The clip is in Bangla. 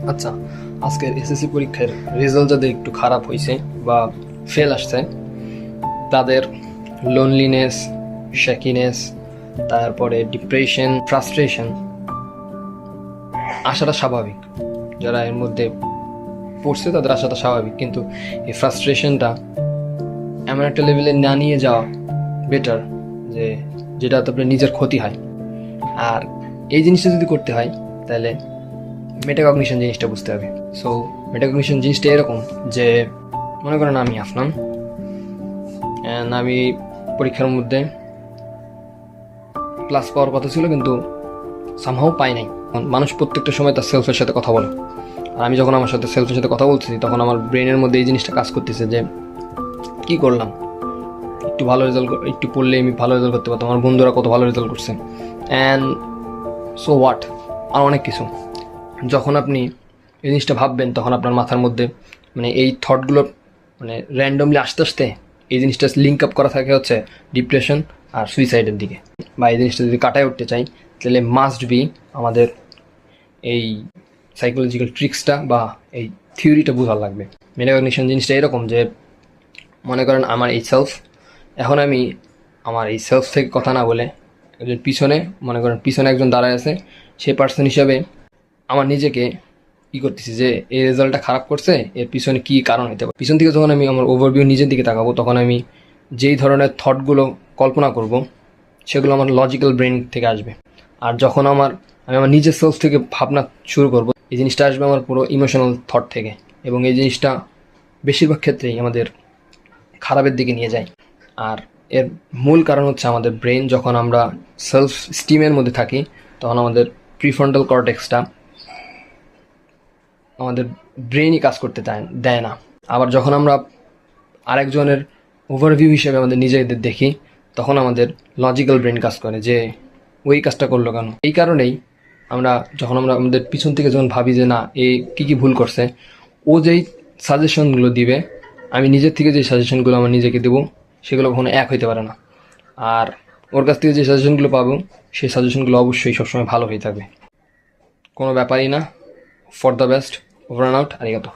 আচ্ছা, আজকের এসএসসি পরীক্ষার রেজাল্ট যাদের একটু খারাপ হয়েছে বা ফেল আসছে, তাদের লোনলিনেস, শ্যাকিনেস, তারপরে ডিপ্রেশন, ফ্রাস্ট্রেশন আসাটা স্বাভাবিক। যারা এর মধ্যে পড়ছে তাদের আসাটা স্বাভাবিক, কিন্তু এই ফ্রাস্ট্রেশনটা এমন একটা লেভেলে না নিয়ে যাওয়া বেটার যে যেটা তারপরে নিজের ক্ষতি হয়। আর এই জিনিসটা যদি করতে হয় তাহলে মেটাকগনিশন জিনিসটা বুঝতে হবে। সো মেটাকগনিশন জিনিসটা এরকম যে, মনে করেন আমি আফনান, আমি পরীক্ষার মধ্যে ক্লাস পাওয়ার কথা ছিল কিন্তু সামহাও পাই নাই। মানুষ প্রত্যেকটা সময় তার সেলফের সাথে কথা বলে, আর আমি যখন আমার সাথে সেলফের সাথে কথা বলতেছি তখন আমার ব্রেনের মধ্যে এই জিনিসটা কাজ করতেছে যে কি করলাম, একটু ভালো রেজাল্ট, একটু পড়লে আমি ভালো রেজাল্ট করতে পারতাম, আমার বন্ধুরা কত ভালো রেজাল্ট করছে, অ্যান্ড সো হোয়াট, আর অনেক কিছু। যখন আপনি এই জিনিসটা ভাববেন তখন আপনার মাথার মধ্যে এই থটগুলো র্যান্ডমলি আস্তে আস্তে এই জিনিসটা লিঙ্ক আপ করা থাকে হচ্ছে ডিপ্রেশন আর সুইসাইডের দিকে। বা এই জিনিসটা যদি কাটায় উঠতে চাই তাহলে মাস্ট বি আমাদের এই সাইকোলজিক্যাল ট্রিক্সটা বা এই থিওরিটা বোঝার লাগবে। মেটাকগনিশন জিনিসটা এরকম যে, মনে করেন আমার এই সেলফ, এখন আমি আমার এই সেলফ থেকে কথা না বলে একজন পিছনে, মনে করেন পিছনে একজন দাঁড়ায় আছে, সেই পার্সন হিসাবে আমার নিজেকে কী করতেছি যে এই রেজাল্টটা খারাপ করছে, এর পিছনে কী কারণ হতে পারে। পিছন থেকে যখন আমি আমার ওভারভিউ নিজের দিকে তাকাবো তখন আমি যেই ধরনের থটগুলো কল্পনা করব সেগুলো আমার লজিক্যাল ব্রেন থেকে আসবে। আর যখন আমি আমার নিজের সেলফ থেকে ভাবনা শুরু করব, এই জিনিসটা আসবে আমার পুরো ইমোশনাল থট থেকে, এবং এই জিনিসটা বেশিরভাগ ক্ষেত্রেই আমাদের খারাপের দিকে নিয়ে যায়। আর এর মূল কারণ হচ্ছে আমাদের ব্রেন, যখন আমরা সেলফ স্টিমের মধ্যে থাকি তখন আমাদের প্রিফ্রন্টাল কর্টেক্সটা আমাদের ব্রেনই কাজ করতে দেয় না। আবার যখন আমরা আরেকজনের ওভারভিউ হিসেবে আমাদের নিজেদের দেখি তখন আমাদের লজিক্যাল ব্রেন কাজ করে যে ওই কাজটা করলো কেন। এই কারণেই যখন আমরা আমাদের পিছন থেকে যখন ভাবি যে না এ কী ভুল করছে, ও যেই সাজেশনগুলো দিবে, আমি নিজের থেকে যে সাজেশনগুলো আমার নিজেকে দেবো সেগুলো কখনো এক হইতে পারে না। আর ওর কাছ থেকে যে সাজেশনগুলো পাবো সেই সাজেশনগুলো অবশ্যই সবসময় ভালো হয়ে থাকবে। কোনো ব্যাপারই না। For the best, over and out, আরিগাতো।